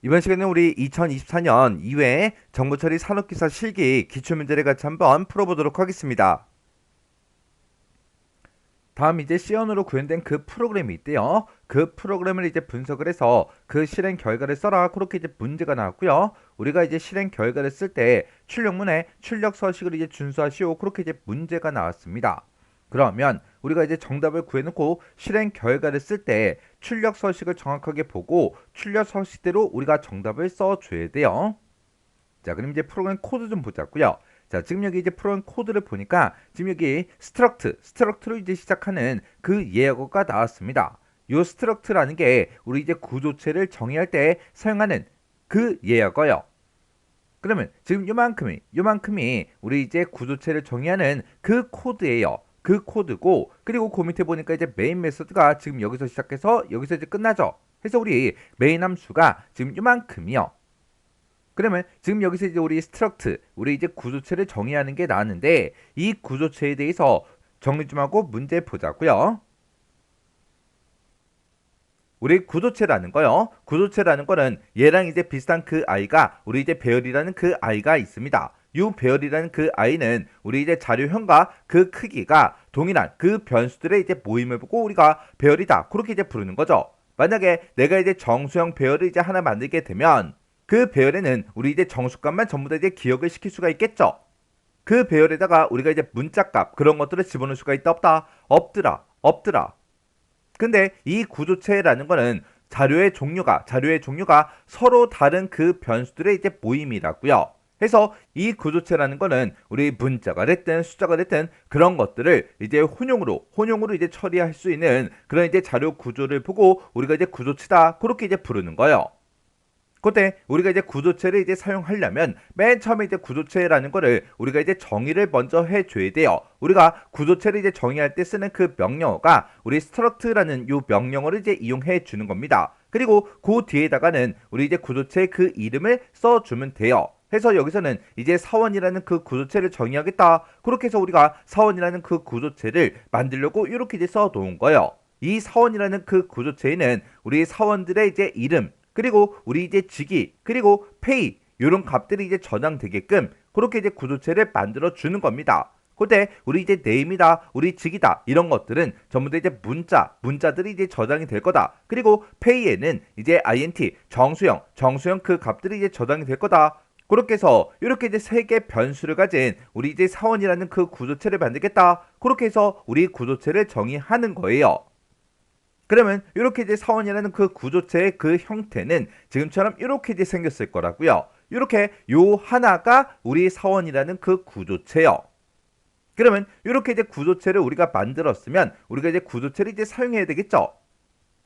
이번 시간에 우리 2024년 2회 정보처리 산업기사 실기 기출문제를 같이 한번 풀어보도록 하겠습니다. 다음 이제 C언으로 구현된 그 프로그램이 있대요. 그 프로그램을 이제 분석을 해서 그 실행 결과를 써라. 그렇게 이제 문제가 나왔고요. 우리가 이제 실행 결과를 쓸 때 출력문에 출력 서식을 이제 준수하시오. 그렇게 이제 문제가 나왔습니다. 그러면 우리가 이제 정답을 구해놓고 실행 결과를 쓸 때 출력 서식을 정확하게 보고 출력 서식대로 우리가 정답을 써줘야 돼요. 자, 그럼 이제 프로그램 코드 좀 보자고요. 자, 지금 여기 이제 프로그램 코드를 보니까 지금 여기 스트럭트로 이제 시작하는 그 예어가 나왔습니다. 요 스트럭트라는 게 우리 이제 구조체를 정의할 때 사용하는 그 예어가요. 그러면 지금 요만큼이 우리 이제 구조체를 정의하는 그 코드예요. 그 코드고, 그리고 그 밑에 보니까 이제 메인 메소드가 지금 여기서 시작해서 여기서 이제 끝나죠. 그래서 우리 메인 함수가 지금 요만큼이요. 그러면 지금 여기서 이제 우리 우리 이제 구조체를 정의하는 게 나왔는데, 이 구조체에 대해서 정리 좀 하고 문제 보자고요. 우리 구조체라는 거는 얘랑 이제 비슷한 그 아이가 우리 이제 배열이라는 그 아이가 있습니다. 이 배열이라는 그 아이는 우리 이제 자료형과 그 크기가 동일한 그 변수들의 이제 모임을 보고 우리가 배열이다. 그렇게 이제 부르는 거죠. 만약에 내가 이제 정수형 배열을 이제 하나 만들게 되면 그 배열에는 우리 이제 정수값만 전부 다 이제 기억을 시킬 수가 있겠죠. 그 배열에다가 우리가 이제 문자값 그런 것들을 집어넣을 수가 있다 없다? 없더라. 근데 이 구조체라는 거는 자료의 종류가 서로 다른 그 변수들의 이제 모임이라고요. 해서 이 구조체라는 거는 우리 문자가 됐든 숫자가 됐든 그런 것들을 이제 혼용으로 이제 처리할 수 있는 그런 이제 자료 구조를 보고 우리가 이제 구조체다 그렇게 이제 부르는 거예요. 그때 우리가 이제 구조체를 이제 사용하려면 맨 처음에 이제 구조체라는 거를 우리가 이제 정의를 먼저 해줘야 돼요. 우리가 구조체를 이제 정의할 때 쓰는 그 명령어가 우리 struct라는 요 명령어를 이제 이용해 주는 겁니다. 그리고 그 뒤에다가는 우리 이제 구조체의 그 이름을 써주면 돼요. 해서 여기서는 이제 사원이라는 그 구조체를 정의하겠다. 그렇게 해서 우리가 사원이라는 그 구조체를 만들려고 이렇게 이제 써놓은 거예요. 이 사원이라는 그 구조체에는 우리 사원들의 이제 이름, 그리고 우리 이제 직위, 그리고 페이 이런 값들이 이제 저장되게끔 그렇게 이제 구조체를 만들어 주는 겁니다. 그때 우리 이제 네임이다, 우리 직이다 이런 것들은 전부 다 이제 문자들이 이제 저장이 될 거다. 그리고 페이에는 이제 int 정수형 그 값들이 이제 저장이 될 거다. 그렇게 해서 이렇게 이제 세 개 변수를 가진 우리 이제 사원이라는 그 구조체를 만들겠다. 그렇게 해서 우리 구조체를 정의하는 거예요. 그러면 이렇게 이제 사원이라는 그 구조체의 그 형태는 지금처럼 이렇게 이제 생겼을 거라고요. 이렇게 요 하나가 우리 사원이라는 그 구조체요. 그러면 이렇게 이제 구조체를 우리가 만들었으면 우리가 이제 구조체를 이제 사용해야 되겠죠.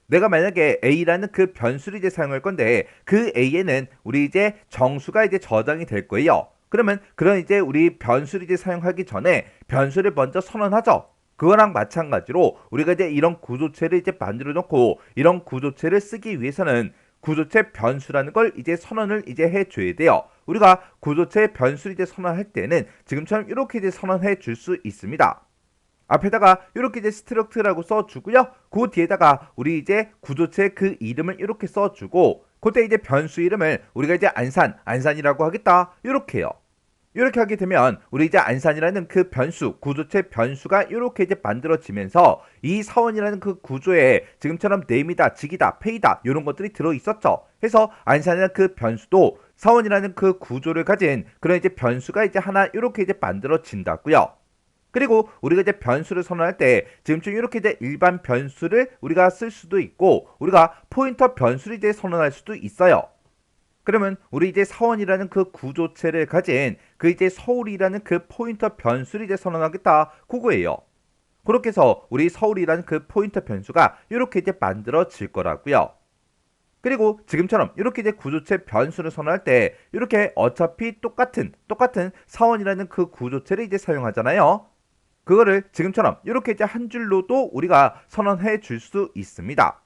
내가 만약에 A라는 그 변수를 이제 사용할 건데 그 A에는 우리 이제 정수가 이제 저장이 될 거예요. 그러면 그런 이제 우리 변수를 이제 사용하기 전에 변수를 먼저 선언하죠. 그거랑 마찬가지로 우리가 이제 이런 구조체를 이제 만들어 놓고 이런 구조체를 쓰기 위해서는 구조체 변수라는 걸 이제 선언을 이제 해줘야 돼요. 우리가 구조체 변수를 이제 선언할 때는 지금처럼 이렇게 이제 선언해 줄 수 있습니다. 앞에다가 이렇게 이제 스트럭트라고 써주고요. 그 뒤에다가 우리 이제 구조체 그 이름을 이렇게 써주고 그때 이제 변수 이름을 우리가 이제 안산이라고 하겠다. 이렇게요. 이렇게 하게 되면 우리 이제 안산이라는 그 변수, 구조체 변수가 이렇게 이제 만들어지면서 이 사원이라는 그 구조에 지금처럼 네임이다, 직이다, 페이다 이런 것들이 들어 있었죠. 해서 안산이라는 그 변수도 사원이라는 그 구조를 가진 그런 이제 변수가 이제 하나 이렇게 이제 만들어진다고요. 그리고 우리가 이제 변수를 선언할 때 지금쯤 이렇게 이제 일반 변수를 우리가 쓸 수도 있고 우리가 포인터 변수를 이제 선언할 수도 있어요. 그러면 우리 이제 사원이라는 그 구조체를 가진 그 이제 서울이라는 그 포인터 변수를 이제 선언하겠다. 그거예요. 그렇게 해서 우리 서울이라는 그 포인터 변수가 이렇게 이제 만들어질 거라고요. 그리고 지금처럼 이렇게 이제 구조체 변수를 선언할 때 이렇게 어차피 똑같은 사원이라는 그 구조체를 이제 사용하잖아요. 그거를 지금처럼 이렇게 이제 한 줄로도 우리가 선언해 줄 수 있습니다.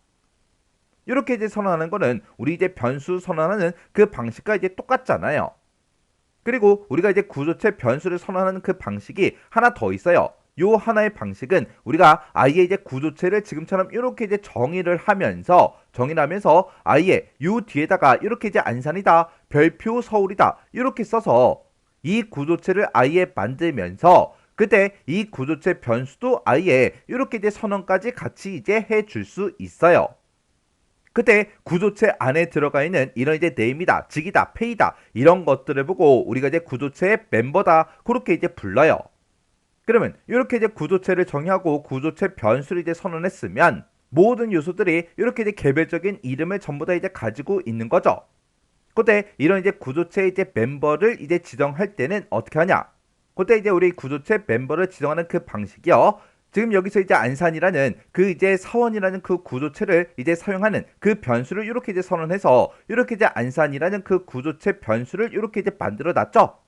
이렇게 이제 선언하는 거는 우리 이제 변수 선언하는 그 방식과 이제 똑같잖아요. 그리고 우리가 이제 구조체 변수를 선언하는 그 방식이 하나 더 있어요. 요 하나의 방식은 우리가 아이의 이제 구조체를 지금처럼 이렇게 이제 정의를 하면서 아이의 요 뒤에다가 이렇게 이제 안산이다, 별표 서울이다 이렇게 써서 이 구조체를 아이에 만들면서 그때 이 구조체 변수도 아이에 이렇게 이제 선언까지 같이 이제 해줄 수 있어요. 그때 구조체 안에 들어가 있는 이런 이제 name이다, 직이다, pay다 이런 것들을 보고 우리가 이제 구조체의 멤버다 그렇게 이제 불러요. 그러면 이렇게 이제 구조체를 정의하고 구조체 변수를 이제 선언했으면 모든 요소들이 이렇게 이제 개별적인 이름을 전부 다 이제 가지고 있는 거죠. 그때 이런 이제 구조체의 이제 멤버를 이제 지정할 때는 어떻게 하냐? 그때 이제 우리 구조체 멤버를 지정하는 그 방식이요. 지금 여기서 이제 안산이라는 그 이제 사원이라는 그 구조체를 이제 사용하는 그 변수를 이렇게 이제 선언해서 이렇게 이제 안산이라는 그 구조체 변수를 이렇게 이제 만들어 놨죠.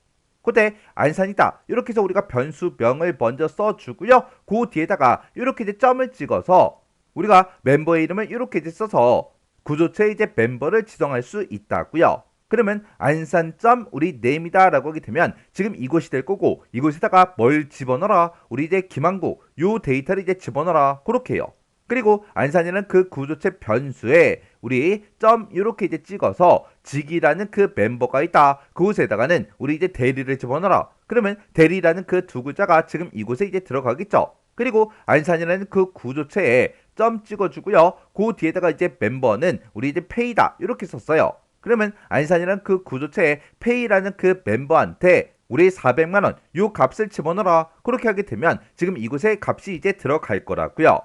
그때 안산이다 이렇게 해서 우리가 변수명을 먼저 써주고요. 그 뒤에다가 이렇게 이제 점을 찍어서 우리가 멤버의 이름을 이렇게 이제 써서 구조체의 이제 멤버를 지정할 수 있다고요. 그러면 안산점 우리 name이다 라고 하게 되면 지금 이곳이 될 거고 이곳에다가 뭘 집어넣어라 우리 이제 김한구 요 데이터를 이제 집어넣어라 그렇게 해요. 그리고 안산이라는 그 구조체 변수에 우리 점 이렇게 이제 찍어서 직이라는 그 멤버가 있다. 그곳에다가는 우리 이제 대리를 집어넣어라. 그러면 대리라는 그 두 글자가 지금 이곳에 이제 들어가겠죠. 그리고 안산이라는 그 구조체에 점 찍어주고요. 그 뒤에다가 이제 멤버는 우리 이제 페이다 이렇게 썼어요. 그러면 안산이라는 그 구조체에 페이라는 그 멤버한테 우리 400만 원 요 값을 집어넣어라. 그렇게 하게 되면 지금 이곳에 값이 이제 들어갈 거라고요.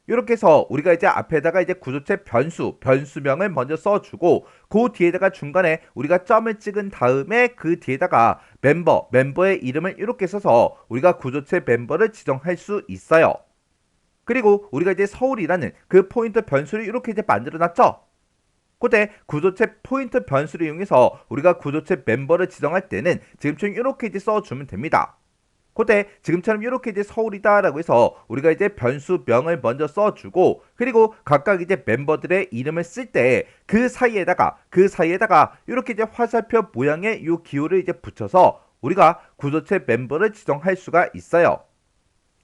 이렇게 해서 우리가 이제 앞에다가 이제 구조체 변수명을 먼저 써주고 그 뒤에다가 중간에 우리가 점을 찍은 다음에 그 뒤에다가 멤버의 이름을 이렇게 써서 우리가 구조체 멤버를 지정할 수 있어요. 그리고 우리가 이제 서울이라는 그 포인터 변수를 이렇게 이제 만들어놨죠. 그때 구조체 포인터 변수를 이용해서 우리가 구조체 멤버를 지정할 때는 지금처럼 이렇게 이제 써주면 됩니다. 그때 지금처럼 이렇게 이제 서울이다 라고 해서 우리가 이제 변수명을 먼저 써주고 그리고 각각 이제 멤버들의 이름을 쓸 때 그 사이에다가 이렇게 이제 화살표 모양의 요 기호를 이제 붙여서 우리가 구조체 멤버를 지정할 수가 있어요.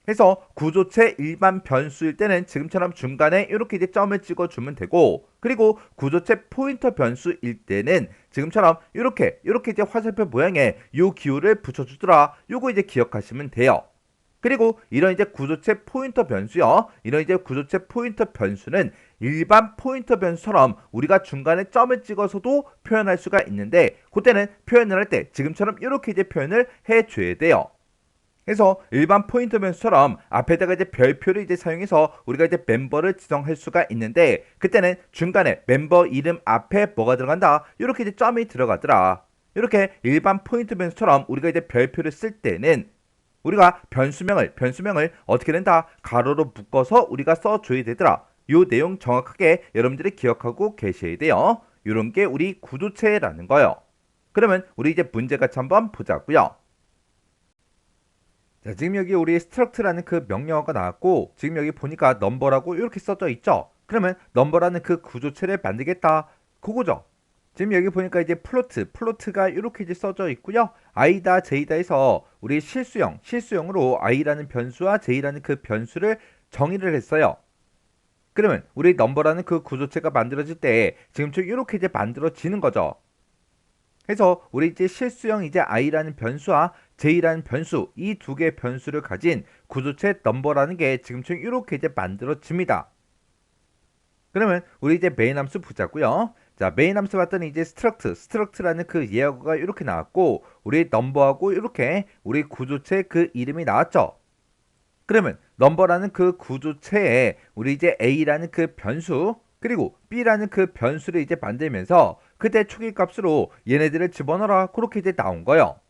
그래서 구조체 일반 변수일 때는 지금처럼 중간에 이렇게 이제 점을 찍어주면 되고 그리고 구조체 포인터 변수일 때는 지금처럼 이렇게 이제 화살표 모양의 요 기호를 붙여주더라. 요거 이제 기억하시면 돼요. 그리고 이런 이제 구조체 포인터 변수요. 이런 이제 구조체 포인터 변수는 일반 포인터 변수처럼 우리가 중간에 점을 찍어서도 표현할 수가 있는데 그때는 표현을 할 때 지금처럼 이렇게 이제 표현을 해줘야 돼요. 그래서 일반 포인터 변수처럼 앞에다가 이제 별표를 이제 사용해서 우리가 이제 멤버를 지정할 수가 있는데 그때는 중간에 멤버 이름 앞에 뭐가 들어간다 이렇게 이제 점이 들어가더라. 이렇게 일반 포인터 변수처럼 우리가 이제 별표를 쓸 때는 우리가 변수명을 어떻게 된다 가로로 묶어서 우리가 써줘야 되더라. 요 내용 정확하게 여러분들이 기억하고 계셔야 돼요. 요런 게 우리 구조체라는 거예요. 그러면 우리 이제 문제 같이 한번 보자고요. 자, 지금 여기 우리 struct라는 그 명령어가 나왔고 지금 여기 보니까 number라고 이렇게 써져 있죠. 그러면 number라는 그 구조체를 만들겠다 그거죠. 지금 여기 보니까 이제 플로트가 이렇게 이제 써져 있고요. i다 j다 해서 우리 실수형으로 i라는 변수와 j라는 그 변수를 정의를 했어요. 그러면 우리 number라는 그 구조체가 만들어질 때 지금처럼 이렇게 이제 만들어지는 거죠. 그래서 우리 이제 실수형 이제 i라는 변수와 j라는 변수 이 두 개의 변수를 가진 구조체 넘버라는 게 지금처럼 이렇게 이제 만들어집니다. 그러면 우리 이제 메인 함수 보자고요. 자, 메인 함수 봤더니 이제 struct라는 그 예어가 이렇게 나왔고 우리 넘버하고 이렇게 우리 구조체 그 이름이 나왔죠. 그러면 넘버라는 그 구조체에 우리 이제 a라는 그 변수 그리고 b라는 그 변수를 이제 만들면서 그때 초기 값으로 얘네들을 집어넣어라 그렇게 이제 나온 거예요.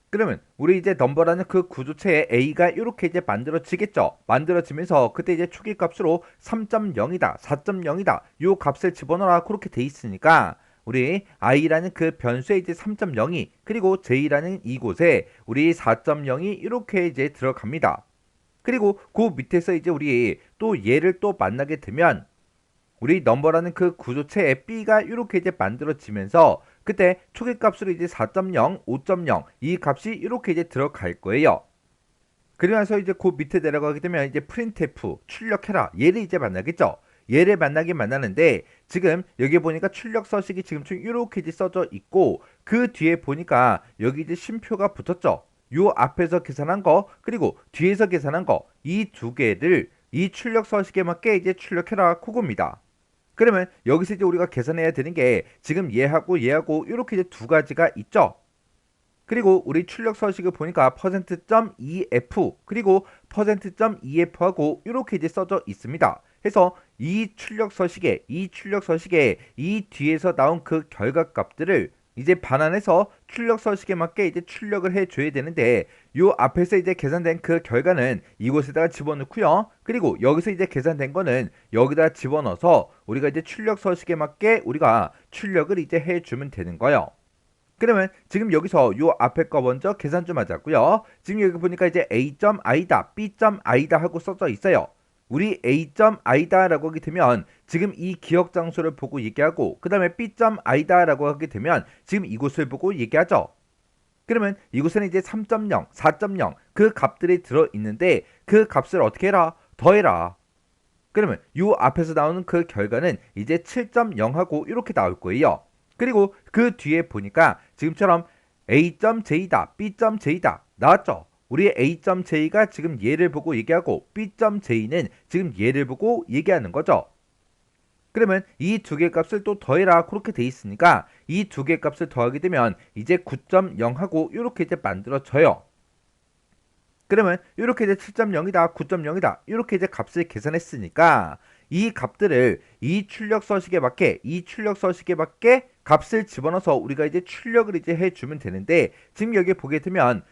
그러면 우리 이제 넘버라는 그 구조체에 a가 이렇게 이제 만들어지겠죠. 만들어지면서 그때 이제 초기 값으로 3.0이다, 4.0이다 요 값을 집어넣어라 그렇게 돼 있으니까 우리 i라는 그 변수에 이제 3.02 그리고 j라는 이곳에 우리 4.0이 이렇게 이제 들어갑니다. 그리고 그 밑에서 이제 우리 또 얘를 또 만나게 되면 우리 넘버라는 그 구조체에 b가 이렇게 이제 만들어지면서 그때 초기 값으로 이제 4.0, 5.0 이 값이 이렇게 이제 들어갈 거예요. 그러면서 이제 그 밑에 내려가게 되면 이제 printf 출력해라 얘를 이제 만나겠죠. 얘를 만나긴 만나는데 지금 여기 보니까 출력 서식이 지금 좀 이렇게 이제 써져 있고 그 뒤에 보니까 여기 이제 쉼표가 붙었죠. 요 앞에서 계산한 거 그리고 뒤에서 계산한 거 이 두 개를 이 출력 서식에 맞게 이제 출력해라 그겁니다. 그러면 여기서 이제 우리가 계산해야 되는 게 지금 얘하고 얘하고 이렇게 이제 두 가지가 있죠. 그리고 우리 출력 서식을 보니까 %.ef 그리고 %.ef하고 이렇게 이제 써져 있습니다. 해서 이 출력 서식에 이 뒤에서 나온 그 결과 값들을 이제 반환해서 출력 서식에 맞게 이제 출력을 해줘야 되는데 요 앞에서 이제 계산된 그 결과는 이곳에다가 집어넣고요. 그리고 여기서 이제 계산된 거는 여기다 집어넣어서 우리가 이제 출력 서식에 맞게 우리가 출력을 이제 해주면 되는 거예요. 그러면 지금 여기서 요 앞에 거 먼저 계산 좀 하자고요. 지금 여기 보니까 이제 A.I다, B.I다 하고 써져 있어요. 우리 A.I다 라고 하게 되면 지금 이 기억 장소를 보고 얘기하고 그 다음에 B.I다 라고 하게 되면 지금 이곳을 보고 얘기하죠. 그러면 이곳에는 이제 3.0, 4.0 그 값들이 들어있는데 그 값을 어떻게 해라? 더해라. 그러면 요 앞에서 나오는 그 결과는 이제 7.0하고 이렇게 나올 거예요. 그리고 그 뒤에 보니까 지금처럼 A.J다, B.J다 나왔죠. 우리 A.J가 지금 얘를 보고 얘기하고 B.J는 지금 얘를 보고 얘기하는 거죠. 그러면 이 두 개 값을 또 더해라 그렇게 돼 있으니까 이 두 개 값을 더하게 되면 이제 9.0하고 이렇게 이제 만들어져요. 그러면 이렇게 이제 7.0이다, 9.0이다 이렇게 이제 값을 계산했으니까 이 값들을 이 출력 서식에 맞게 값을 집어넣어서 우리가 이제 출력을 이제 해주면 되는데 지금 여기 보게 되면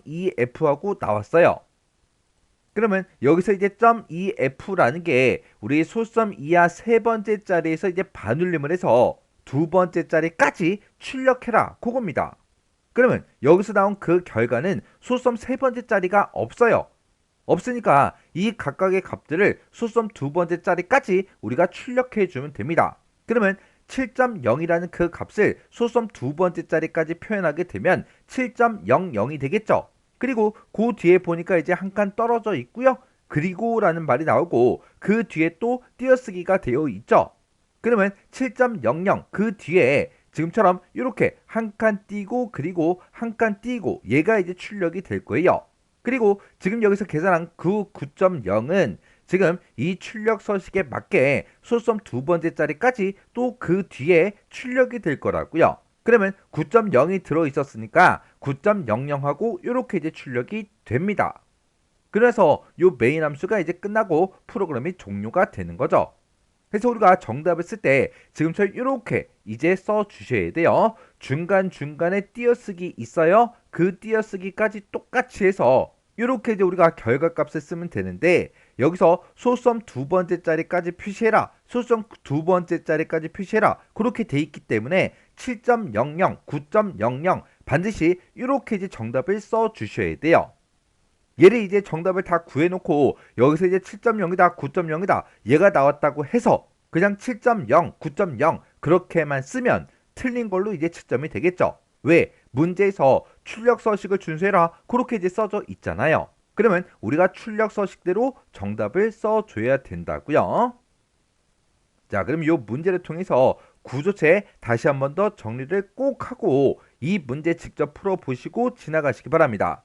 .ef하고 나왔어요. 그러면 여기서 이제 .ef라는 게 우리 소수점 이하 세 번째 자리에서 이제 반올림을 해서 두 번째 자리까지 출력해라 그겁니다. 그러면 여기서 나온 그 결과는 소수점 세 번째 자리가 없어요. 없으니까 이 각각의 값들을 소수점 두 번째 자리까지 우리가 출력해 주면 됩니다. 그러면 7.0이라는 그 값을 소수점 두 번째 자리까지 표현하게 되면 7.00이 되겠죠. 그리고 그 뒤에 보니까 이제 한 칸 떨어져 있고요. 그리고 라는 말이 나오고 그 뒤에 또 띄어쓰기가 되어 있죠. 그러면 7.00 그 뒤에 지금처럼 이렇게 한 칸 띄고 그리고 한 칸 띄고 얘가 이제 출력이 될 거예요. 그리고 지금 여기서 계산한 그 9.0은 지금 이 출력 서식에 맞게 소수점 두 번째 자리까지 또 그 뒤에 출력이 될 거라고요. 그러면 9.0이 들어 있었으니까 9.00하고 이렇게 이제 출력이 됩니다. 그래서 이 메인 함수가 이제 끝나고 프로그램이 종료가 되는 거죠. 그래서 우리가 정답을 쓸 때 지금처럼 이렇게 이제 써 주셔야 돼요. 중간중간에 띄어쓰기 있어요. 그 띄어쓰기까지 똑같이 해서 이렇게 이제 우리가 결과값을 쓰면 되는데 여기서 소수점 두 번째 자리까지 표시해라. 소수점 두 번째 자리까지 표시해라. 그렇게 돼 있기 때문에 7.00, 9.00 반드시 이렇게 이제 정답을 써 주셔야 돼요. 얘를 이제 정답을 다 구해놓고 여기서 이제 7.0이다 9.0이다 얘가 나왔다고 해서 그냥 7.0 9.0 그렇게만 쓰면 틀린 걸로 이제 채점이 되겠죠. 왜? 문제에서 출력 서식을 준수해라 그렇게 이제 써져 있잖아요. 그러면 우리가 출력 서식대로 정답을 써줘야 된다고요. 자, 그럼 이 문제를 통해서 구조체 다시 한 번 더 정리를 꼭 하고 이 문제 직접 풀어보시고 지나가시기 바랍니다.